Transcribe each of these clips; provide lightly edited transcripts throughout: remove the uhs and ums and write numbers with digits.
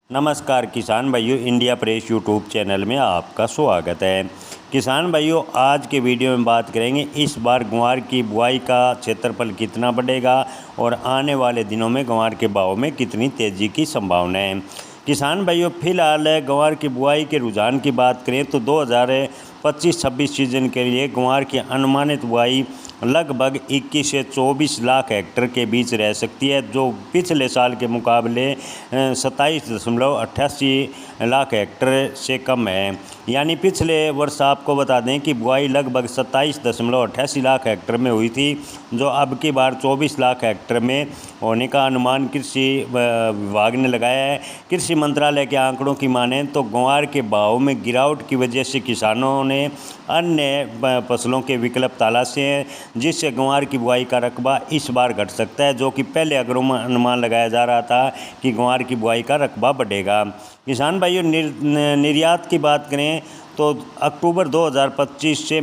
नमस्कार किसान भाइयों, इंडिया प्रेस यूट्यूब चैनल में आपका स्वागत है। किसान भाइयों, आज के वीडियो में बात करेंगे इस बार ग्वार की बुआई का क्षेत्रफल कितना बढ़ेगा और आने वाले दिनों में ग्वार के भाव में कितनी तेज़ी की संभावना है। किसान भाइयों, फिलहाल ग्वार की बुआई के रुझान की बात करें तो 2025-26 सीजन के लिए ग्वार की अनुमानित बुआई लगभग 21 से 24 लाख हेक्टेयर के बीच रह सकती है, जो पिछले साल के मुकाबले 27.88 लाख हेक्टेयर से कम है। यानी पिछले वर्ष आपको बता दें कि बुआई लगभग 27.88 लाख हेक्टेयर में हुई थी, जो अब की बार 24 लाख हेक्टेयर में होने का अनुमान कृषि विभाग ने लगाया है। कृषि मंत्रालय के आंकड़ों की माने तो ग्वार के भाव में गिरावट की वजह से किसानों ने अन्य फसलों के विकल्प तलाशे हैं, जिससे ग्वार की बुआई का रकबा इस बार घट सकता है, जो कि पहले अनुमान लगाया जा रहा था कि ग्वार की बुआई का रकबा बढ़ेगा। किसान भाइयों, निर्यात की बात करें तो अक्टूबर 2024 से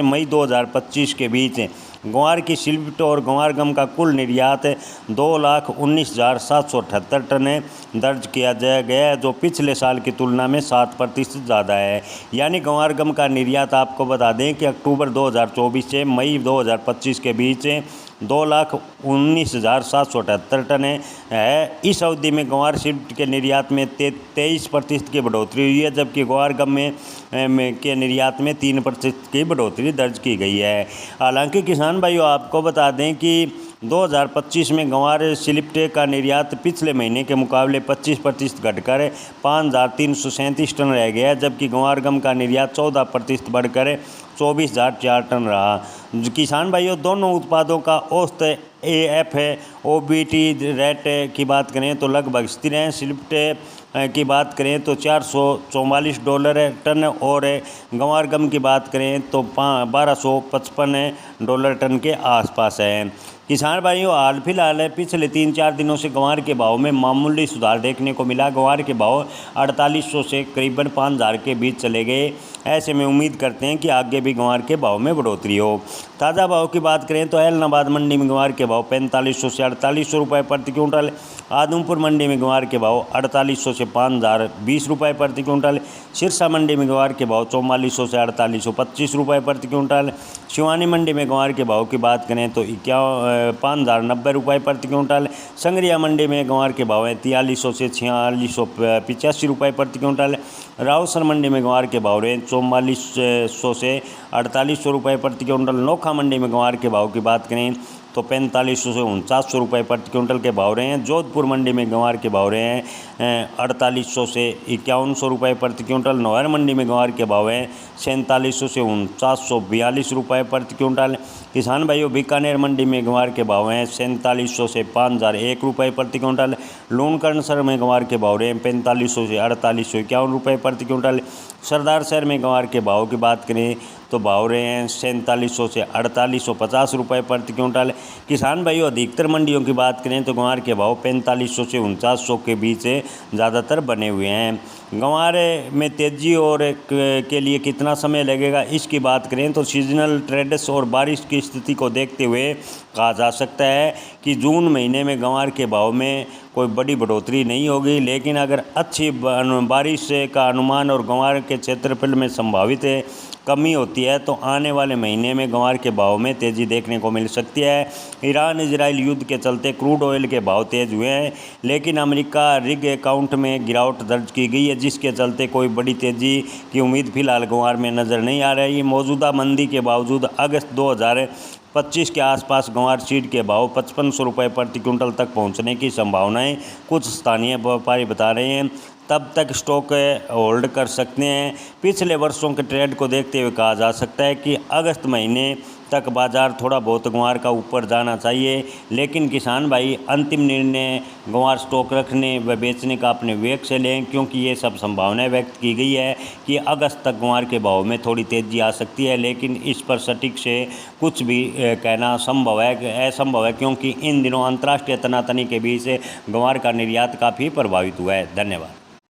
मई 2025 के बीच ग्वार की शिल्प और ग्वार गम का कुल निर्यात 2,19,778 टन दर्ज किया गया है, जो पिछले साल की तुलना में 7% ज़्यादा है। यानी ग्वार गम का निर्यात आपको बता दें कि अक्टूबर 2024 से मई 2025 के बीच 2,19,778 टन है। इस अवधि में ग्वार शिल्प के निर्यात में 23% की बढ़ोतरी हुई है, जबकि ग्वार गम के निर्यात में 3% की बढ़ोतरी दर्ज की गई है। हालांकि किसान भाइयों, आपको बता दें कि 2025 में ग्वार शिल्प का निर्यात पिछले महीने के मुकाबले 25% घटकर 5,337 टन रह गया है, जबकि ग्वार गम का निर्यात 14% बढ़कर 24,004 टन रहा। किसान भाइयों, दोनों उत्पादों का औसत AFOBT रेट की बात करें तो लगभग स्थिर है। शिल्प की बात करें तो $444 टन और ग्वार गम की बात करें तो $1,255 टन के आसपास है। किसान भाइयों, हाल फिलहाल पिछले 3-4 दिनों से ग्वार के भाव में मामूली सुधार देखने को मिला। ग्वार के भाव 4,800 से करीबन 5,000 के बीच चले गए। ऐसे में उम्मीद करते हैं कि आगे भी ग्वार के भाव में बढ़ोतरी हो। ताज़ा भाव की बात करें तो ऐलनाबाद मंडी में ग्वार के भाव 4500 से 4,800 रुपये प्रति क्विंटल, आदमपुर मंडी में ग्वार के भाव 4,800 से 5,020 रुपये प्रति क्विंटल, सिरसा मंडी में ग्वार के भाव 4400 से 4,825 रुपये प्रति क्विंटल, शिवानी मंडी में ग्वार के भाव की बात करें तो 5,090 रुपये प्रति क्विंटल, संगरिया मंडी में ग्वार के भाव हैं 4,300 से 4,685 रुपये प्रति क्विंटल, राउसर मंडी में ग्वार के भाव हैं 4,400 से 4,800 रुपये प्रति क्विंटल, नोखा मंडी में ग्वार के भाव की बात करें तो 4,500 से 4,900 रुपये प्रति क्विंटल के भाव रहे हैं। जोधपुर मंडी में ग्वार के भाव रहे हैं 4,800 से 5,100 रुपये प्रति क्विंटल, नौहर मंडी में ग्वार के भाव हैं 4,700 से 4,942 रुपये प्रति क्विंटल। किसान भाइयों, बीकानेर मंडी में ग्वार के भाव हैं 4,700 से 5,001 रुपये प्रति क्विंटल, लूणकरणसर में ग्वार के भाव रहे हैं 4,500 से 4,851 रुपये प्रति क्विंटल, सरदार शहर में ग्वार के भाव की बात करें तो भाव रहे हैं 4,700 से 4,850 रुपये प्रति क्विंटल। किसान भाइयों, अधिकतर मंडियों की बात करें तो ग्वार के भाव 4,500 से 4,900 के बीच ज़्यादातर बने हुए हैं। ग्वार में तेज़ी और के लिए कितना समय लगेगा, इसकी बात करें तो सीजनल ट्रेड्स और बारिश की स्थिति को देखते हुए कहा जा सकता है कि जून महीने में ग्वार के भाव में कोई बड़ी बढ़ोतरी नहीं होगी, लेकिन अगर अच्छी बारिश का अनुमान और ग्वार के क्षेत्रफल में संभावित कमी होती है तो आने वाले महीने में ग्वार के भाव में तेज़ी देखने को मिल सकती है। ईरान इजराइल युद्ध के चलते क्रूड ऑयल के भाव तेज़ हुए हैं, लेकिन अमेरिका रिग अकाउंट में गिरावट दर्ज की गई है, जिसके चलते कोई बड़ी तेज़ी की उम्मीद फिलहाल ग्वार में नज़र नहीं आ रही। मौजूदा मंदी के बावजूद अगस्त 2025 के आसपास ग्वार सीड के भाव 5,500 रुपये प्रति क्विंटल तक पहुंचने की संभावनाएं कुछ स्थानीय व्यापारी बता रहे हैं। तब तक स्टॉक होल्ड कर सकते हैं। पिछले वर्षों के ट्रेंड को देखते हुए कहा जा सकता है कि अगस्त महीने तक बाज़ार थोड़ा बहुत ग्वार का ऊपर जाना चाहिए, लेकिन किसान भाई अंतिम निर्णय ग्वार स्टॉक रखने व बेचने का अपने विवेक से लें, क्योंकि ये सब संभावनाएं व्यक्त की गई है कि अगस्त तक ग्वार के भाव में थोड़ी तेज़ी आ सकती है, लेकिन इस पर सटीक से कुछ भी कहना असंभव है, क्योंकि इन दिनों अंतर्राष्ट्रीय तनातनी के बीच ग्वार का निर्यात काफ़ी प्रभावित हुआ है। धन्यवाद।